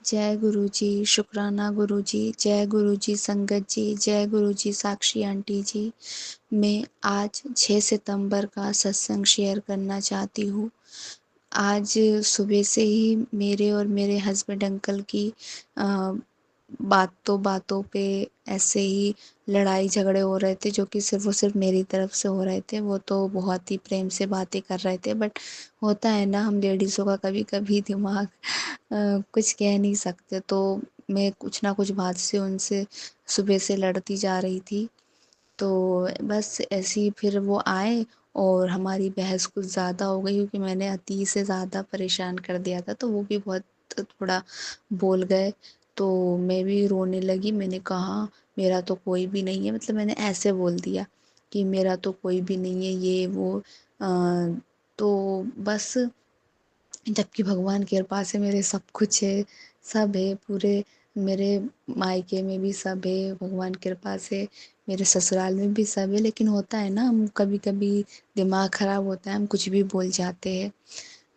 जय गुरु जी, शुक्राना गुरु जी, जय गुरु जी संगत जी, जय गुरु जी साक्षी आंटी जी। मैं आज 6 सितंबर का सत्संग शेयर करना चाहती हूँ। आज सुबह से ही मेरे और मेरे हस्बैंड अंकल की अ, बातों-बातों पे ऐसे ही लड़ाई झगड़े हो रहे थे, जो कि सिर्फ़ और सिर्फ़ मेरी तरफ से हो रहे थे। वो तो बहुत ही प्रेम से बातें कर रहे थे, बट होता है ना, हम लेडीज़ों का कभी-कभी दिमाग कुछ कह नहीं सकते। तो मैं कुछ ना कुछ बात से उनसे सुबह से लड़ती जा रही थी। तो बस ऐसे ही फिर वो आए और हमारी बहस कुछ ज़्यादा हो गई, क्योंकि मैंने अति से ज़्यादा परेशान कर दिया था, तो वो भी बहुत थोड़ा बोल गए। तो मैं भी रोने लगी। मैंने कहा मेरा तो कोई भी नहीं है, मतलब मैंने ऐसे बोल दिया कि मेरा तो कोई भी नहीं है, ये वो। तो बस, जबकि भगवान की कृपा से मेरे सब कुछ है, सब है, पूरे मेरे मायके में भी सब है, भगवान की कृपा से मेरे ससुराल में भी सब है। लेकिन होता है ना, हम कभी-कभी दिमाग ख़राब होता है, हम कुछ भी बोल जाते हैं।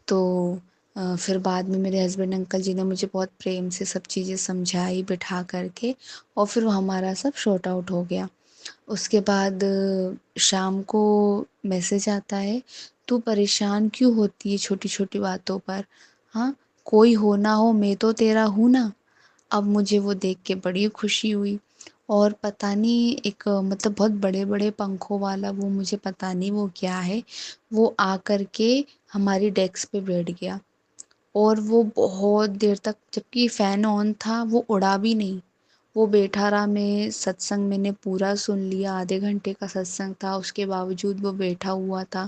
तो फिर बाद में मेरे हस्बैंड अंकल जी ने मुझे बहुत प्रेम से सब चीज़ें समझाई बिठा कर के, और फिर वो हमारा सब सॉर्ट आउट हो गया। उसके बाद शाम को मैसेज आता है, "तू परेशान क्यों होती है छोटी-छोटी बातों पर? हाँ, कोई हो ना हो मैं तो तेरा हूँ ना।" अब मुझे वो देख के बड़ी खुशी हुई, और पता नहीं एक मतलब बहुत बड़े-बड़े पंखों वाला, वो मुझे पता नहीं वो क्या है, वो आकर के हमारी डेस्क पे बैठ गया। और वो बहुत देर तक, जबकि फ़ैन ऑन था, वो उड़ा भी नहीं। वो बैठा रहा। मैं सत्संग मैंने पूरा सुन लिया, आधे घंटे का सत्संग था, उसके बावजूद वो बैठा हुआ था।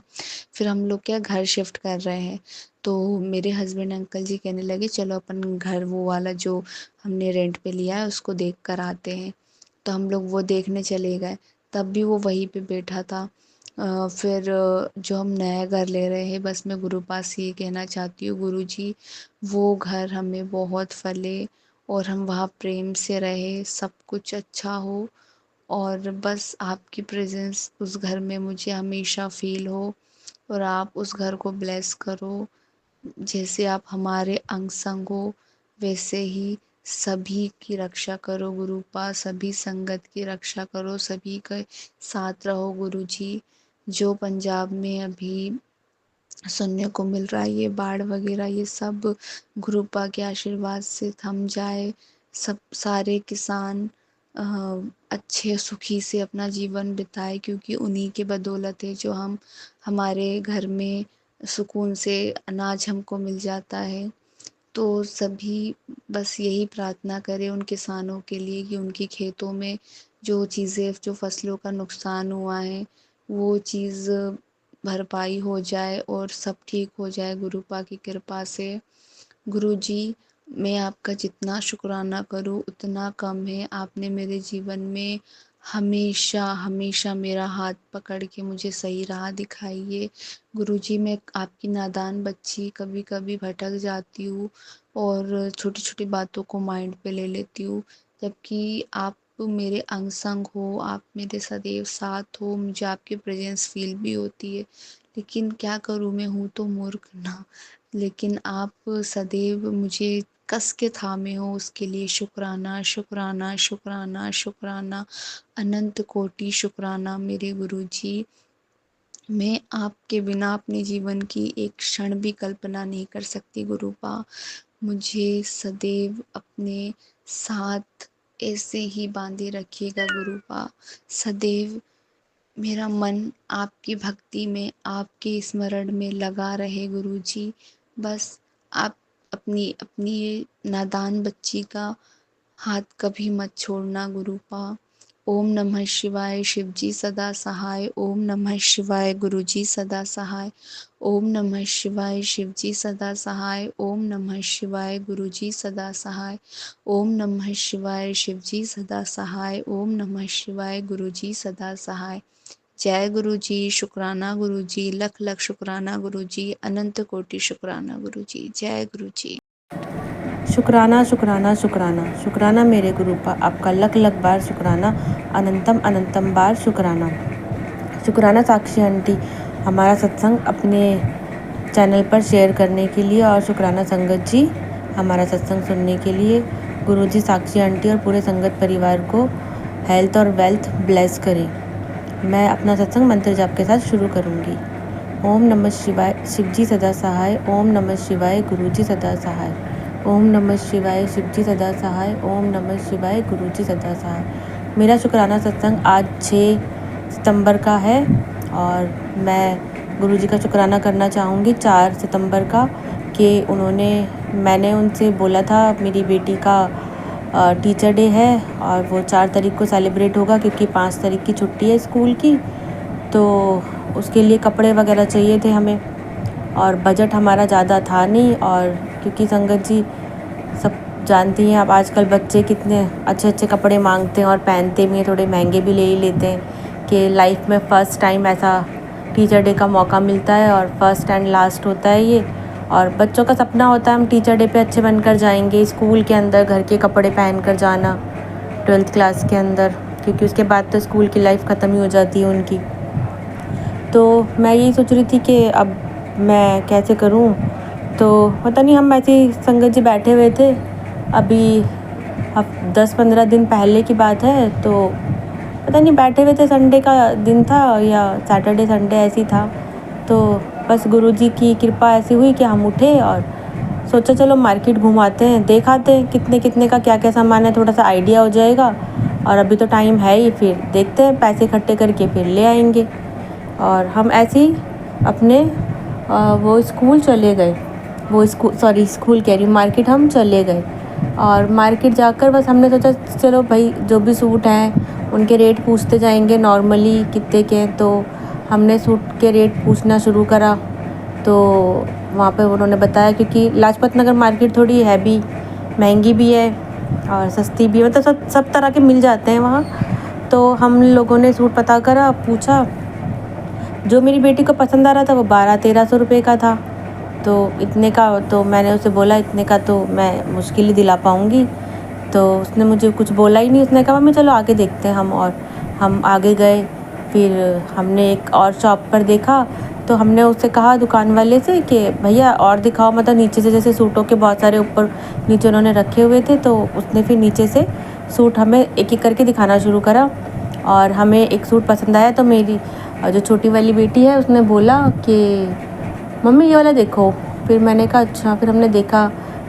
फिर हम लोग क्या घर शिफ्ट कर रहे हैं, तो मेरे हस्बैंड अंकल जी कहने लगे चलो अपन घर वो वाला जो हमने रेंट पे लिया है उसको देख कर आते हैं। तो हम लोग वो देखने चले गए, तब भी वो वहीं पे बैठा था। फिर जो हम नया घर ले रहे हैं, बस मैं गुरु पास ये कहना चाहती हूँ, गुरु जी वो घर हमें बहुत फले और हम वहाँ प्रेम से रहे, सब कुछ अच्छा हो, और बस आपकी प्रेज़ेंस उस घर में मुझे हमेशा फ़ील हो, और आप उस घर को ब्लेस करो। जैसे आप हमारे अंग संग हो, वैसे ही सभी की रक्षा करो गुरुपा, सभी संगत की रक्षा करो, सभी के साथ रहो गुरु जी। जो पंजाब में अभी सुनने को मिल रहा है, ये बाढ़ वगैरह, ये सब गुरुपा के आशीर्वाद से थम जाए। सब सारे किसान अ, अच्छे सुखी से अपना जीवन बिताए, क्योंकि उन्हीं के बदौलत है जो हम हमारे घर में सुकून से अनाज हमको मिल जाता है। तो सभी बस यही प्रार्थना करें उन किसानों के लिए कि उनके खेतों में जो चीज़ें, जो फसलों का नुकसान हुआ है, वो चीज़ भरपाई हो जाए और सब ठीक हो जाए गुरुपा की कृपा से। गुरुजी, मैं आपका जितना शुक्राना करूँ उतना कम है। आपने मेरे जीवन में हमेशा हमेशा मेरा हाथ पकड़ के मुझे सही राह दिखाई है। गुरुजी, मैं आपकी नादान बच्ची कभी-कभी भटक जाती हूँ और छोटी-छोटी बातों को माइंड पे ले लेती हूँ, जबकि आप मेरे अंग संग हो, आप मेरे सदैव साथ हो, मुझे आपकी प्रेज़ेंस फ़ील भी होती है। लेकिन क्या करूँ, मैं हूँ तो मूर्ख ना। लेकिन आप सदैव मुझे कस के थामे हो, उसके लिए शुक्राना, शुक्राना, शुक्राना, शुक्राना, अनंत कोटि शुक्राना मेरे गुरुजी। मैं आपके बिना अपने जीवन की एक क्षण भी कल्पना नहीं कर सकती गुरुपा। मुझे सदैव अपने साथ ऐसे ही बांधे रखिएगा गुरुपा। सदैव मेरा मन आपकी भक्ति में, आपके स्मरण में लगा रहे गुरुजी। बस आप अपनी अपनी ये नादान बच्ची का हाथ कभी मत छोड़ना गुरुपा। ओम नमः शिवाय, शिवजी सदा सहाय। ओम नमः शिवाय, गुरुजी सदा सहाय। ओम नमः शिवाय, शिवजी सदा सहाय। ओम नमः शिवाय, गुरुजी सदा सहाय। ओम नमः शिवाय, शिवजी सदा सहाय। ओम नमः शिवाय, गुरुजी सदा सहाय। जय गुरुजी, शुक्राना गुरुजी, लख लख शुक्राना गुरुजी, अनंत कोटि शुक्राना गुरुजी। जय गुरुजी। शुक्राना शुक्राना शुक्राना शुक्राना मेरे गुरुपा, आपका लख लख बार शुक्राना, अनंतम अनंतम बार शुक्राना। शुक्राना साक्षी आंटी हमारा सत्संग अपने चैनल पर शेयर करने के लिए, और शुक्राना संगत जी हमारा सत्संग सुनने के लिए। गुरुजी साक्षी आंटी और पूरे संगत परिवार को हेल्थ और वेल्थ ब्लेस करें। मैं अपना सत्संग मंत्र जाप के साथ शुरू करूँगी। ओम नमः शिवाय, शिवजी सदा सहाय। ओम नमः शिवाय, गुरुजी सदा सहाय। ओम नमः शिवाय, शिवजी सदा सहाय। ओम नमः शिवाय, गुरुजी सदा सहाय। मेरा शुक्राना सत्संग आज 6 सितंबर का है और मैं गुरुजी का शुक्राना करना चाहूँगी 4 सितंबर का कि मैंने उनसे बोला था मेरी बेटी का टीचर डे है और वो 4 तारीख को सेलिब्रेट होगा क्योंकि 5 तारीख की छुट्टी है स्कूल की। तो उसके लिए कपड़े वगैरह चाहिए थे हमें और बजट हमारा ज़्यादा था नहीं। और क्योंकि संगत जी सब जानती हैं आप आजकल बच्चे कितने अच्छे अच्छे कपड़े मांगते हैं और पहनते भी हैं, थोड़े महंगे भी ले ही लेते हैं कि लाइफ में फ़र्स्ट टाइम ऐसा टीचर डे का मौका मिलता है और फर्स्ट एंड लास्ट होता है ये। और बच्चों का सपना होता है हम टीचर डे पे अच्छे बनकर जाएंगे, स्कूल के अंदर घर के कपड़े पहन कर जाना 12th क्लास के अंदर, क्योंकि उसके बाद तो स्कूल की लाइफ ख़त्म ही हो जाती है उनकी। तो मैं यही सोच रही थी कि अब मैं कैसे करूं। तो पता नहीं, हम ऐसे ही संगत जी बैठे हुए थे अभी, अब 10-15 दिन पहले की बात है। तो पता नहीं बैठे हुए थे, संडे का दिन था या सैटरडे संडे ऐसी था। तो बस गुरुजी की कृपा ऐसी हुई कि हम उठे और सोचा चलो मार्केट घुमाते हैं, देख आते हैं कितने कितने का क्या क्या सामान है, थोड़ा सा आइडिया हो जाएगा। और अभी तो टाइम है ही, फिर देखते हैं पैसे इकट्ठे करके फिर ले आएंगे। और हम ऐसे ही अपने वो स्कूल चले गए, स्कूल कह रही हूँ, मार्केट हम चले गए। और मार्केट जाकर बस हमने सोचा चलो भाई जो भी सूट हैं उनके रेट पूछते जाएंगे नॉर्मली कितने के हैं। तो हमने सूट के रेट पूछना शुरू करा तो वहाँ पे उन्होंने बताया, क्योंकि लाजपत नगर मार्केट थोड़ी है भी, महंगी भी है और सस्ती भी है, मतलब सब तरह के मिल जाते हैं वहाँ। तो हम लोगों ने सूट पता करा, पूछा, जो मेरी बेटी को पसंद आ रहा था वो 1200-1300 रुपये का था। तो इतने का, तो मैंने उसे बोला इतने का तो मैं मुश्किल ही दिला पाऊँगी। तो उसने मुझे कुछ बोला ही नहीं, उसने कहा मम्मी चलो आगे देखते हैं हम। और हम आगे गए, फिर हमने एक और शॉप पर देखा। तो हमने उससे कहा दुकान वाले से कि भैया और दिखाओ, मतलब नीचे से, जैसे सूटों के बहुत सारे ऊपर नीचे उन्होंने रखे हुए थे। तो उसने फिर नीचे से सूट हमें एक एक करके दिखाना शुरू करा और हमें एक सूट पसंद आया। तो मेरी जो छोटी वाली बेटी है उसने बोला कि मम्मी ये वाला देखो। फिर मैंने कहा अच्छा। फिर हमने देखा,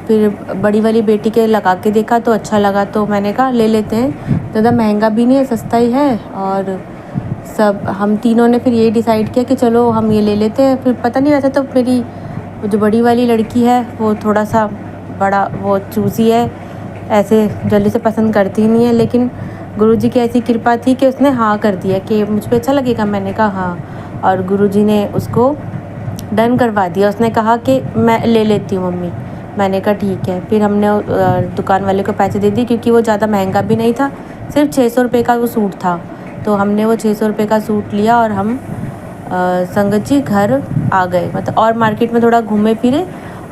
फिर बड़ी वाली बेटी के लगा के देखा तो अच्छा लगा। तो मैंने कहा ले लेते हैं, ज़्यादा महंगा भी नहीं है, सस्ता ही है। और सब हम तीनों ने फिर ये डिसाइड किया कि चलो हम ये ले लेते हैं। फिर पता नहीं, वैसे तो मेरी जो बड़ी वाली लड़की है वो थोड़ा सा बड़ा वो चूज़ी है, ऐसे जल्दी से पसंद करती नहीं है। लेकिन गुरुजी की ऐसी कृपा थी कि उसने हाँ कर दिया कि मुझ पे अच्छा लगेगा। मैंने कहा हाँ, और गुरुजी ने उसको डन करवा दिया। उसने कहा कि मैं ले लेती हूँ मम्मी। मैंने कहा ठीक है। फिर हमने दुकान वाले को पैसे दे दिए, क्योंकि वो ज़्यादा महंगा भी नहीं था, सिर्फ 600 रुपये का वो सूट था। तो हमने वो 600 रुपये का सूट लिया और हम संगत जी घर आ गए, मतलब और मार्केट में थोड़ा घूमे फिरे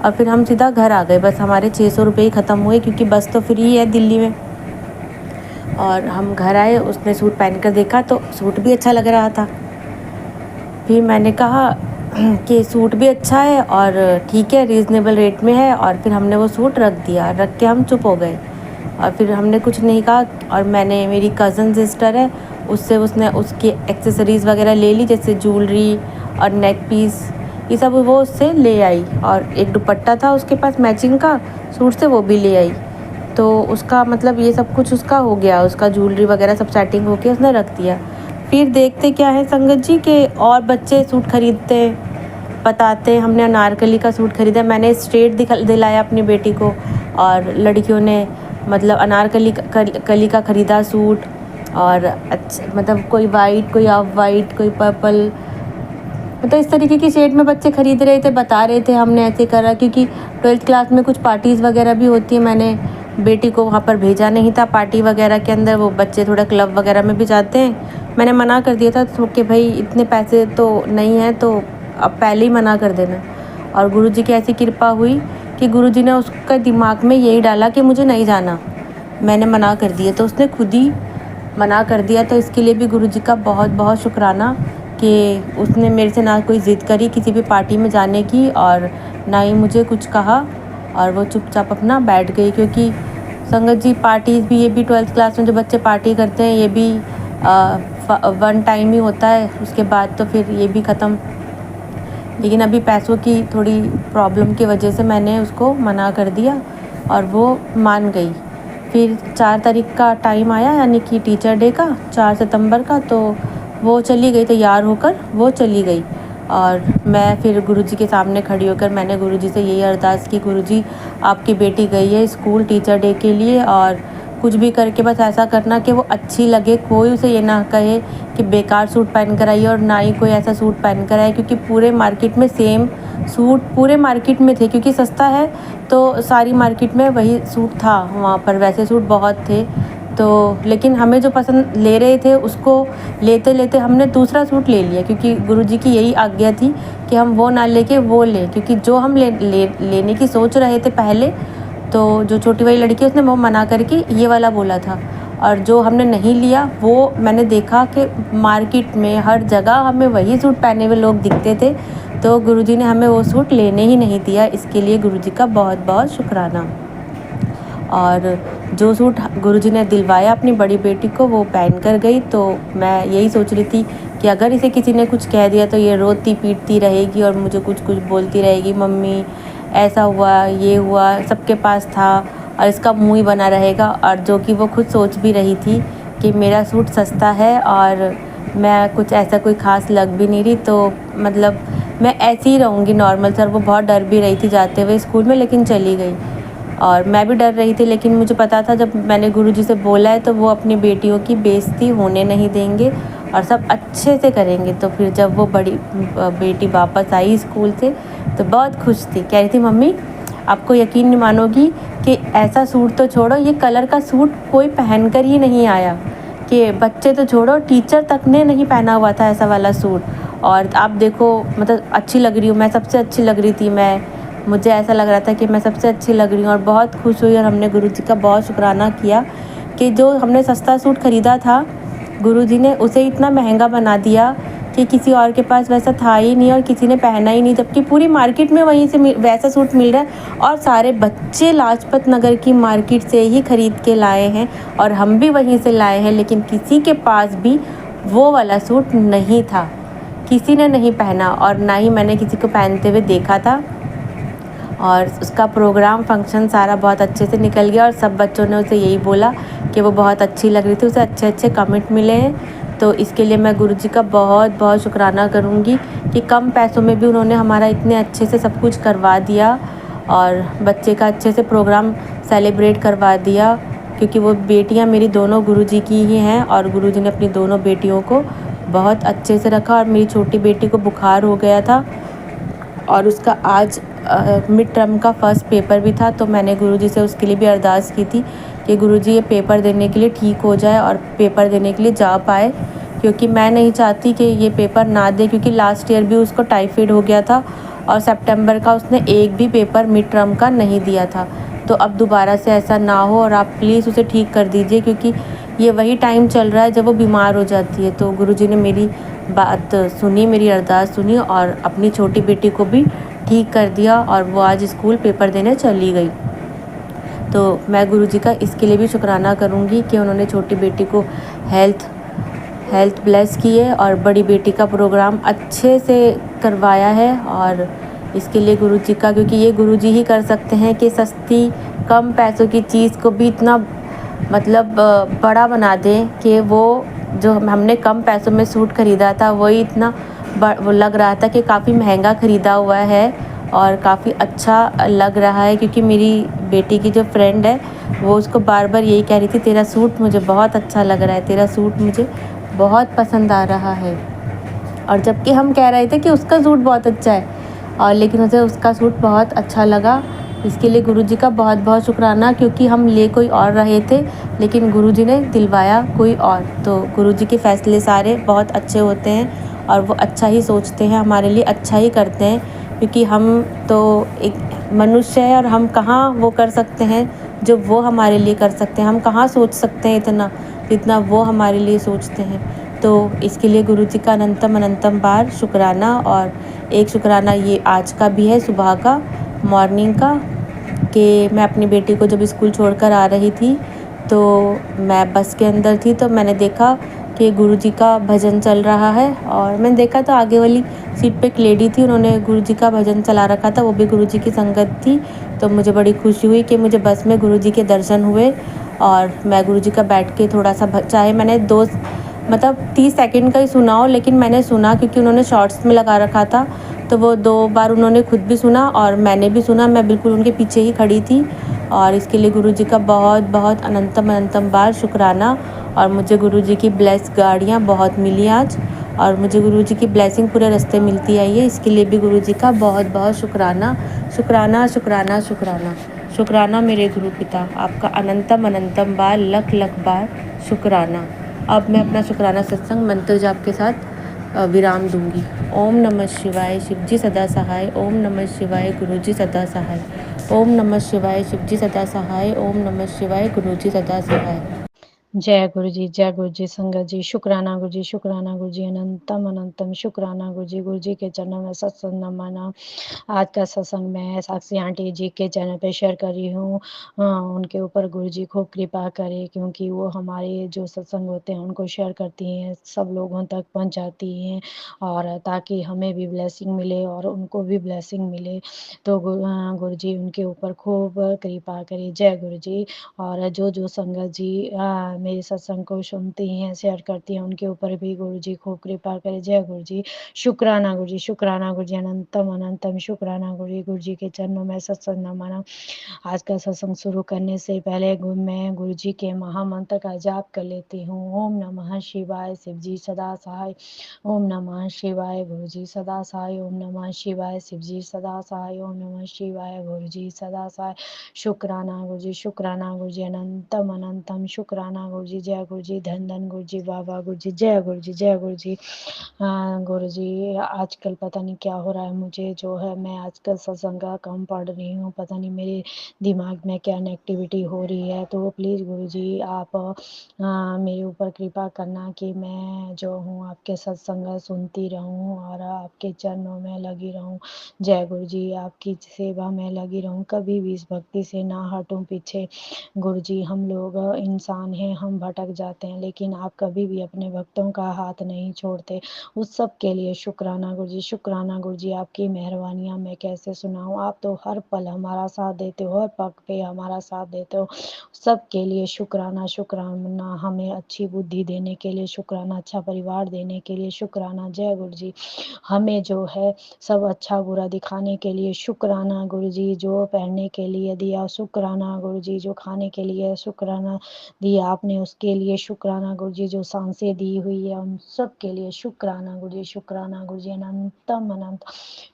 और फिर हम सीधा घर आ गए। बस हमारे 600 रुपये ही ख़त्म हुए, क्योंकि बस तो फ्री है दिल्ली में। और हम घर आए, उसने सूट पहन कर देखा तो सूट भी अच्छा लग रहा था। फिर मैंने कहा कि सूट भी अच्छा है और ठीक है, रीज़नेबल रेट में है। और फिर हमने वो सूट रख दिया, रख के हम चुप हो गए और फिर हमने कुछ नहीं कहा। और मैंने, मेरी कज़न सिस्टर है, उससे उसने उसकी एक्सेसरीज़ वगैरह ले ली, जैसे ज्वेलरी और नेक पीस, ये सब वो उससे ले आई। और एक दुपट्टा था उसके पास मैचिंग का सूट से, वो भी ले आई। तो उसका मतलब ये सब कुछ उसका हो गया, उसका ज्वेलरी वगैरह सब सेटिंग होके उसने रख दिया। फिर देखते क्या है संगत जी के और बच्चे सूट खरीदते हैं, बताते हैं हमने अनारकली का सूट खरीदा। मैंने स्ट्रेट दिलाया अपनी बेटी को और लड़कियों ने मतलब कली का ख़रीदा सूट। और अच्छा, मतलब कोई वाइट, कोई ऑफ वाइट, कोई पर्पल, मतलब इस तरीके की शेड में बच्चे ख़रीद रहे थे, बता रहे थे। हमने ऐसे करा क्योंकि 12th क्लास में कुछ पार्टीज़ वगैरह भी होती है। मैंने बेटी को वहाँ पर भेजा नहीं था पार्टी वगैरह के अंदर, वो बच्चे थोड़ा क्लब वगैरह में भी जाते हैं। मैंने मना कर दिया था तो कि भाई इतने पैसे तो नहीं है, तो अब पहले ही मना कर देना। और गुरुजी की ऐसी कृपा हुई कि गुरुजी ने उसका दिमाग में यही डाला कि मुझे नहीं जाना, मैंने मना कर दिया तो उसने खुद ही मना कर दिया। तो इसके लिए भी गुरुजी का बहुत बहुत शुक्राना कि उसने मेरे से ना कोई ज़िद करी किसी भी पार्टी में जाने की और ना ही मुझे कुछ कहा। और वो चुपचाप अपना बैठ गई, क्योंकि संगत जी पार्टीज़ भी, ये भी 12th क्लास में जो बच्चे पार्टी करते हैं ये भी वन टाइम ही होता है, उसके बाद तो फिर ये भी ख़त्म। लेकिन अभी पैसों की थोड़ी प्रॉब्लम की वजह से मैंने उसको मना कर दिया और वो मान गई। फिर 4 तारीख का टाइम आया, यानी कि टीचर डे का, 4 सितंबर का, तो वो चली गई, तैयार होकर वो चली गई। और मैं फिर गुरुजी के सामने खड़ी होकर मैंने गुरुजी से यही अरदास की, गुरुजी आपकी बेटी गई है स्कूल टीचर डे के लिए, और कुछ भी करके बस ऐसा करना कि वो अच्छी लगे, कोई उसे ये ना कहे कि बेकार सूट पहन कर आई है, और ना ही कोई ऐसा सूट पहन कर आए, क्योंकि पूरे मार्केट में सेम सूट पूरे मार्केट में थे, क्योंकि सस्ता है तो सारी मार्केट में वही सूट था वहाँ पर। वैसे सूट बहुत थे तो, लेकिन हमें जो पसंद ले रहे थे उसको लेते लेते हमने दूसरा सूट ले लिया, क्योंकि गुरुजी की यही आज्ञा थी कि हम वो ना लेके वो लें, क्योंकि जो हम लेने की सोच रहे थे पहले, तो जो छोटी वाली लड़की उसने वो मना करके ये वाला बोला था, और जो हमने नहीं लिया वो मैंने देखा कि मार्केट में हर जगह हमें वही सूट पहने हुए लोग दिखते थे, तो गुरुजी ने हमें वो सूट लेने ही नहीं दिया। इसके लिए गुरुजी का बहुत बहुत शुक्राना। और जो सूट गुरुजी ने दिलवाया अपनी बड़ी बेटी को वो पहन कर गई, तो मैं यही सोच रही थी कि अगर इसे किसी ने कुछ कह दिया तो ये रोती पीटती रहेगी और मुझे कुछ कुछ बोलती रहेगी, मम्मी ऐसा हुआ, ये हुआ, सबके पास था, और इसका मुँह ही बना रहेगा। और जो कि वो खुद सोच भी रही थी कि मेरा सूट सस्ता है और मैं कुछ ऐसा कोई ख़ास लग भी नहीं रही, तो मतलब मैं ऐसी ही रहूँगी नॉर्मल सर। वो बहुत डर भी रही थी जाते हुए स्कूल में, लेकिन चली गई। और मैं भी डर रही थी, लेकिन मुझे पता था जब मैंने गुरुजी से बोला है तो वो अपनी बेटियों की बेइज्जती होने नहीं देंगे और सब अच्छे से करेंगे। तो फिर जब वो बड़ी बेटी वापस आई स्कूल से तो बहुत खुश थी, कह रही थी मम्मी आपको यकीन नहीं मानोगी कि ऐसा सूट तो छोड़ो, ये कलर का सूट कोई पहन कर ही नहीं आया, कि बच्चे तो छोड़ो टीचर तक ने नहीं पहना हुआ था ऐसा वाला सूट। और आप देखो मतलब अच्छी लग रही हूँ, मैं सबसे अच्छी लग रही थी, मुझे ऐसा लग रहा था कि मैं सबसे अच्छी लग रही हूँ, और बहुत खुश हुई। और हमने गुरुजी का बहुत शुक्राना किया कि जो हमने सस्ता सूट ख़रीदा था गुरुजी ने उसे इतना महंगा बना दिया कि किसी और के पास वैसा था ही नहीं और किसी ने पहना ही नहीं, जबकि पूरी मार्केट में वहीं से वैसा सूट मिल रहा है और सारे बच्चे लाजपत नगर की मार्केट से ही ख़रीद के लाए हैं और हम भी वहीं से लाए हैं, लेकिन किसी के पास भी वो वाला सूट नहीं था, किसी ने नहीं पहना और ना ही मैंने किसी को पहनते हुए देखा था। और उसका प्रोग्राम फंक्शन सारा बहुत अच्छे से निकल गया और सब बच्चों ने उसे यही बोला कि वो बहुत अच्छी लग रही थी, उसे अच्छे अच्छे कमेंट मिले हैं। तो इसके लिए मैं गुरुजी का बहुत बहुत शुक्राना करूँगी कि कम पैसों में भी उन्होंने हमारा इतने अच्छे से सब कुछ करवा दिया और बच्चे का अच्छे से प्रोग्राम सेलिब्रेट करवा दिया, क्योंकि वो बेटियाँ मेरी दोनों गुरुजी की ही हैं और गुरुजी ने अपनी दोनों बेटियों को बहुत अच्छे से रखा। और मेरी छोटी बेटी को बुखार हो गया था और उसका आज मिड टर्म का फर्स्ट पेपर भी था, तो मैंने गुरुजी से उसके लिए भी अरदास की थी कि गुरुजी ये पेपर देने के लिए ठीक हो जाए और पेपर देने के लिए जा पाए, क्योंकि मैं नहीं चाहती कि ये पेपर ना दे, क्योंकि लास्ट ईयर भी उसको टाइफाइड हो गया था और सितंबर का उसने एक भी पेपर मिड टर्म का नहीं दिया था। तो अब दोबारा से ऐसा ना हो और आप प्लीज़ उसे ठीक कर दीजिए, क्योंकि ये वही टाइम चल रहा है जब वो बीमार हो जाती है। तो गुरुजी ने मेरी बात सुनी, मेरी अरदास सुनी और अपनी छोटी बेटी को भी ठीक कर दिया और वो आज स्कूल पेपर देने चली गई। तो मैं गुरुजी का इसके लिए भी शुक्राना करूँगी कि उन्होंने छोटी बेटी को हेल्थ ब्लेस की है और बड़ी बेटी का प्रोग्राम अच्छे से करवाया है। और इसके लिए गुरुजी का, क्योंकि ये गुरुजी ही कर सकते हैं कि सस्ती कम पैसों की चीज़ को भी इतना मतलब बड़ा बना दें कि वो जो हमने कम पैसों में सूट ख़रीदा था वही इतना वो लग रहा था कि काफ़ी महंगा ख़रीदा हुआ है और काफ़ी अच्छा लग रहा है। क्योंकि मेरी बेटी की जो फ्रेंड है वो उसको बार बार यही कह रही थी, तेरा सूट मुझे बहुत अच्छा लग रहा है, तेरा सूट मुझे बहुत पसंद आ रहा है। और जबकि हम कह रहे थे कि उसका सूट बहुत अच्छा है, और लेकिन उसे उसका सूट बहुत अच्छा लगा। इसके लिए गुरुजी का बहुत बहुत शुक्राना, क्योंकि हम ले कोई और रहे थे लेकिन गुरुजी ने दिलवाया कोई और। तो गुरुजी के फ़ैसले सारे बहुत अच्छे होते हैं और वो अच्छा ही सोचते हैं, हमारे लिए अच्छा ही करते हैं, क्योंकि हम तो एक मनुष्य है और हम कहाँ वो कर सकते हैं जो वो हमारे लिए कर सकते हैं, हम कहाँ सोच सकते हैं इतना जितना वो हमारे लिए सोचते हैं। तो इसके लिए गुरुजी का अनंतम बार शुक्राना। और एक शुक्राना ये आज का भी है, सुबह का, मॉर्निंग का, कि मैं अपनी बेटी को जब स्कूल छोड़कर आ रही थी तो मैं बस के अंदर थी, तो मैंने देखा कि गुरुजी का भजन चल रहा है। और मैंने देखा तो आगे वाली सीट पे एक लेडी थी, उन्होंने गुरुजी का भजन चला रखा था, वो भी गुरुजी की संगत थी। तो मुझे बड़ी खुशी हुई कि मुझे बस में गुरुजी के दर्शन हुए और मैं गुरुजी का बैठ के थोड़ा-सा चाहे मैंने 2 मतलब 30 सेकंड का ही सुना हो, लेकिन मैंने सुना क्योंकि उन्होंने शॉर्ट्स में लगा रखा था। तो वो 2 बार उन्होंने खुद भी सुना और मैंने भी सुना, मैं बिल्कुल उनके पीछे ही खड़ी थी। और इसके लिए गुरुजी का बहुत-बहुत अनंतम अनंतम बार शुक्राना। और मुझे गुरुजी की ब्लेस गाड़ियाँ बहुत मिली आज, और मुझे गुरुजी की ब्लेसिंग पूरे रास्ते मिलती आई है। इसके लिए भी गुरुजी का बहुत-बहुत शुक्राना, शुक्राना, शुक्राना, शुक्राना। शुक्राना मेरे गुरु पिता, आपका अनंतम अनंतम बार, लख-लख बार शुक्राना। अब मैं अपना शुक्राना सत्संग मंत्र जाप के साथ विराम दूंगी। ओम नमः शिवाय, शिवजी सदा सहाय। ओम नमः शिवाय, गुरुजी सदा सहाय। ओम नमः शिवाय, शिवजी सदा सहाय। ओम नमः शिवाय, गुरुजी सदा सहाय। जय गुरु जी संगत जी, शुक्राना गुरु जी अनंतम अनंतम शुक्राना गुरु जी के चरणों में सत्संग नमन। आज का सत्संग मैं साक्षी आंटी जी के चैनल पे शेयर कर रही हूँ। उनके ऊपर गुरु जी खूब कृपा करे, क्योंकि वो हमारे जो सत्संग होते हैं उनको शेयर करती हैं, सब लोगों तक पहुँचाती हैं, और ताकि हमें भी ब्लेसिंग मिले और उनको भी ब्लेसिंग मिले। तो गुरु जी उनके ऊपर खूब कृपा करे। जय गुरु जी। और जो संगत जी मेरे सत्संग को सुनती हैं, शेयर करती हैं, उनके ऊपर भी गुरु जी खूब कृपा करे। जय गुरु जी। शुक्राना गुरु जी, शुक्राना गुरु जी अनंतम अनंतम शुक्राना गुरु जी के चरणों में सत्संग नमन। आज का सत्संग शुरू करने से पहले मैं गुरु जी के महामंत्र का जाप कर लेती हूँ। ओम नमः शिवाय, शिव जी सदा सहाय। ओम नमः शिवाय, गुरु जी सदा सहाय। ओम नमः शिवाय, शिव जी सदा सहाय। ओम नमः शिवाय, गुरु जी सदा सहाय। शुक्राना गुरु जी, शुक्राना गुरु जी अनंतम अनंतम शुक्राना गुरु जी। जय गुरु जी, धन धन गुरु जी, बाबा गुरु जी, जय गुरु जी, जय गुरु जी। गुरु जी आजकल पता नहीं क्या हो रहा है मुझे, जो है मैं आजकल सत्संग का कम पढ़ रही हूँ, पता नहीं मेरे दिमाग में क्या नेगेटिविटी हो रही है। तो प्लीज़ गुरु जी आप मेरे ऊपर कृपा करना कि मैं जो हूँ आपके सत्संग सुनती रहूँ और आपके चरणों में लगी रहूँ। जय गुरु जी, आपकी सेवा में लगी रहूँ, कभी भी इस भक्ति से ना हटूँ पीछे। गुरु जी हम लोग इंसान हैं, हम भटक जाते हैं, लेकिन आप कभी भी अपने भक्तों का हाथ नहीं छोड़ते। उस सब के लिए शुक्राना गुरु जी, शुक्राना गुरु जी। आपकी मेहरबानियाँ मैं कैसे सुनाऊँ, आप तो हर पल हमारा साथ देते हो, हर पग पे हमारा साथ देते हो। सब के लिए शुक्राना, शुक्राना। हमें अच्छी बुद्धि देने के लिए शुक्राना, अच्छा परिवार देने के लिए शुक्राना। जय गुरु जी। हमें जो है सब अच्छा बुरा दिखाने के लिए शुक्राना गुरु जी। जो पहनने के लिए दिया शुक्राना गुरु जी, जो खाने के लिए शुक्राना दिया आपने उसके लिए शुक्राना गुरु जी, जो सांसें दी हुई है उन सब के लिए शुक्राना गुरु जी, शुक्राना गुरु जी अनंतम अनंत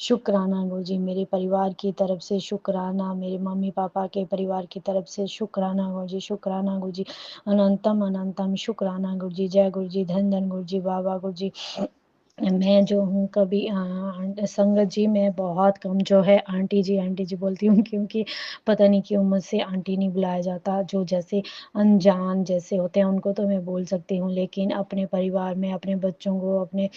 शुक्राना गुरु जी। मेरे परिवार की तरफ से शुक्राना, मेरे मम्मी पापा के परिवार की तरफ से शुक्राना गुरु जी, शुक्राना गुरु जी अनंतम अनंतम शुक्राना गुरु जी। जय गुरु जी, धन धन गुरु जी, बाबा गुरु जी। मैं जो हूँ कभी संगत जी मैं बहुत कम जो है आंटी जी बोलती हूँ, क्योंकि पता नहीं क्यों मुझसे आंटी नहीं बुलाया जाता। जो जैसे अनजान जैसे होते हैं उनको तो मैं बोल सकती हूँ, लेकिन अपने परिवार में अपने बच्चों को, अपने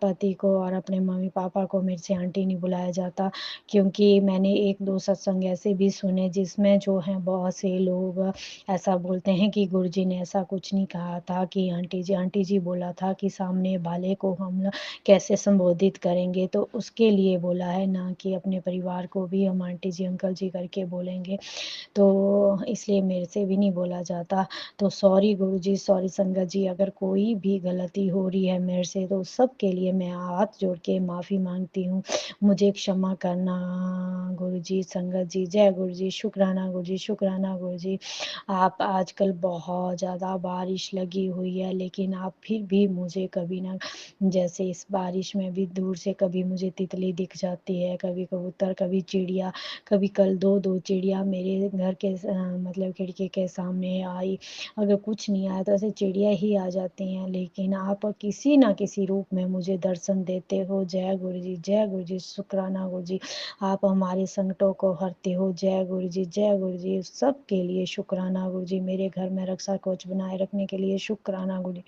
पति को और अपने मम्मी-पापा को मेरे से आंटी नहीं बुलाया जाता। क्योंकि मैंने 1-2 सत्संग ऐसे भी सुने जिसमें जो है बहुत से लोग ऐसा बोलते हैं कि गुरुजी ने ऐसा कुछ नहीं कहा था कि आंटी जी बोला था कि सामने वाले को हम कैसे संबोधित करेंगे, तो उसके लिए बोला है, ना कि अपने परिवार को भी हम आंटी जी, अंकल जी करके बोलेंगे। तो इसलिए मेरे से भी नहीं बोला जाता। तो सॉरी गुरुजी, सॉरी संगत जी, अगर कोई भी गलती हो रही है मेरे से तो सब के लिए मैं हाथ जोड़ के माफ़ी माँगती हूँ। मुझे क्षमा करना गुरुजी, संगत जी। जय गुरुजी, शुक्राना गुरुजी, शुक्राना गुरुजी। आप आजकल बहुत ज़्यादा बारिश लगी हुई है, लेकिन आप फिर भी मुझे कभी ना, जैसे इस बारिश में भी दूर से कभी मुझे तितली दिख जाती है, कभी कबूतर, कभी चिड़िया, कभी कल 2-2 चिड़िया मेरे घर के मतलब खिड़की के सामने आई। अगर कुछ नहीं आया तो ऐसे चिड़िया ही आ जाती हैं, लेकिन आप किसी ना किसी रूप में मुझे दर्शन देते हो। जय गुरु जी, जय गुरु जी, शुक्राना गुरु जी। आप हमारे संकटों को हरते हो। जय गुरु जी, जय गुरु जी। सब के लिए शुक्राना गुरु जी। मेरे घर में रक्षा कवच बनाए रखने के लिए शुक्राना गुरु जी,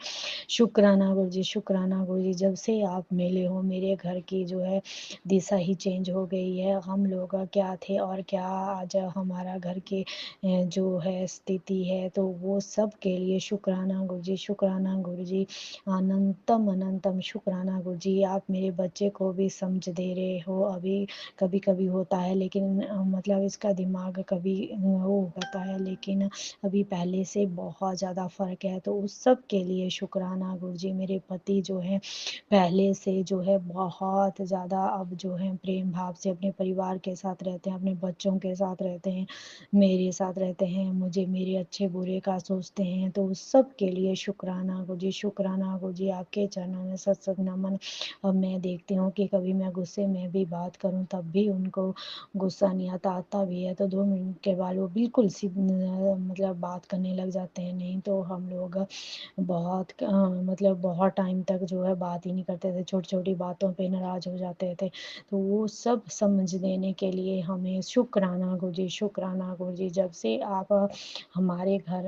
शुक्राना गुरु जी, शुक्राना गुरु जी। जब से आप मिले हो मेरे घर की जो है दिशा ही चेंज हो गई है। हम लोग क्या थे और क्या आज हमारा घर के जो है स्थिति है, तो वो सब के लिए शुक्राना गुरुजी, शुक्राना गुरुजी, अनंतम अनंतम शुक्राना गुरुजी। आप मेरे बच्चे को भी समझ दे रहे हो। अभी कभी-कभी होता है, लेकिन मतलब इसका दिमाग कभी वो होता है, लेकिन अभी पहले से बहुत ज़्यादा फ़र्क है, तो उस सब के लिए शुक्राना गुरुजी। मेरे पति जो हैं पहले से जो है बहुत ज़्यादा अब जो है प्रेम भाव से अपने परिवार के साथ रहते हैं, अपने बच्चों के साथ रहते हैं, मेरे साथ रहते हैं, मुझे मेरे अच्छे-बुरे का सोचते हैं, तो उस सब के लिए शुक्राना गुरुजी, शुक्राना गुरुजी। आपके चरणों में सत-सत नमन। अब मैं देखती हूँ कि कभी मैं गुस्से में भी बात करूँ तब भी उनको गुस्सा नहीं आता, आता भी है तो 2 मिनट के बाद वो बिल्कुल सी मतलब बात करने लग जाते हैं, नहीं तो हम लोग बहुत मतलब बहुत टाइम तक जो है बात ही नहीं करते थे, छोटी-छोटी बातों पे नाराज़ हो जाते थे। तो वो सब समझ देने के लिए हमें शुक्राना गुरुजी, शुक्राना गुरुजी। जब से आप हमारे घर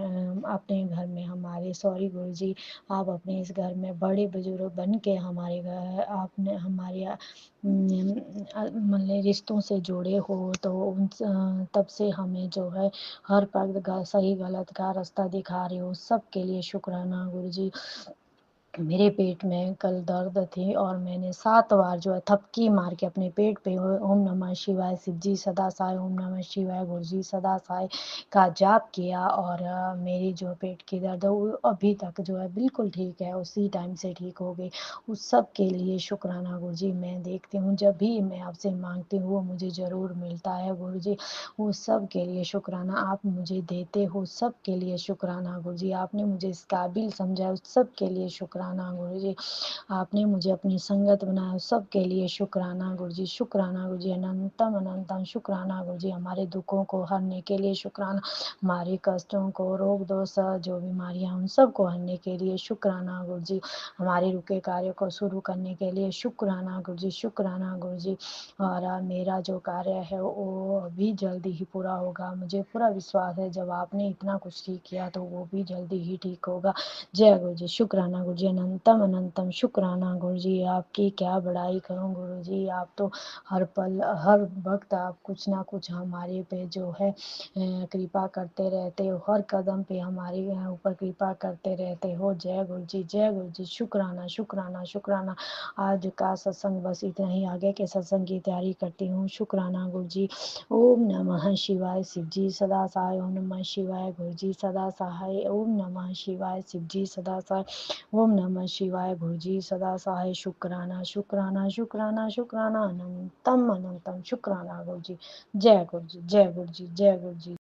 अपने घर में हमारे सॉरी गुरुजी, आप अपने इस घर में बड़े-बुज़ुर्ग बन के हमारे घर आपने हमारे मतलब रिश्तों से जुड़े हो, तो तब से हमें जो है हर पल सही गलत का रास्ता दिखा रहे हो, सबके लिए शुक्राना गुरुजी। मेरे पेट में कल दर्द थी और मैंने 7 बार जो है थपकी मार के अपने पेट पे ओम नमः शिवाय, शिवजी सदा सहाय, ओम नमः शिवाय, गुरुजी सदा सहाय का जाप किया और मेरी जो पेट की दर्द है वो अभी तक जो है बिल्कुल ठीक है, उसी टाइम से ठीक हो गई। उस सब के लिए शुक्राना गुरुजी। मैं देखती हूँ जब भी मैं आपसे माँगती हूँ वो मुझे ज़रूर मिलता है गुरुजी। उस सब के लिए शुक्राना, आप मुझे देते हो सब के लिए शुक्राना गुरुजी। आपने मुझे इस काबिल समझा उस सब के लिए शुक्राना गुरुजी। आपने मुझे अपनी संगत बनाया उस सब के लिए शुक्राना गुरुजी, शुक्राना गुरुजी, अनंतम अनंतम शुक्राना गुरुजी। हमारे दुखों को हरने के लिए शुक्राना, हमारे कष्टों को, रोग दोष जो बीमारियाँ उन सब को हरने के लिए शुक्राना गुरुजी। हमारे रुके कार्य को शुरू करने के लिए शुक्राना गुरुजी, शुक्राना गुरुजी। और मेरा जो कार्य है वो भी जल्दी ही पूरा होगा। मुझे पूरा विश्वास है जब आपने इतना कुछ ठीक किया तो वो भी जल्दी ही ठीक होगा। जय गुरुजी, शुक्राना गुरुजी, अनंतम अनंतम शुक्राना गुरुजी। आपकी क्या बड़ाई करूँ गुरुजी, आप तो हर पल, हर वक़्त आप कुछ ना कुछ हमारे पे जो है कृपा करते रहते हो, हर कदम पे हमारे ऊपर कृपा करते रहते हो। जय गुरुजी, शुक्राना, शुक्राना, शुक्राना। आज का सत्संग बस इतना ही, आगे के सत्संग की तैयारी करती हूँ। शुक्राना गुरुजी। ओम नमः शिवाय, शिवजी सदा सहाय, ओम नमः शिवाय, गुरुजी सदा सहाय, ओम नमः शिवाय, शिवजी सदा सहाय, ओम नमः शिवाय, गुरुजी सदा सहाय। शुक्राना, शुक्राना, शुक्राना, शुक्राना, अनंतम अनंतम शुक्राना गुरुजी। जय गुरुजी, जय गुरुजी, जय गुरुजी।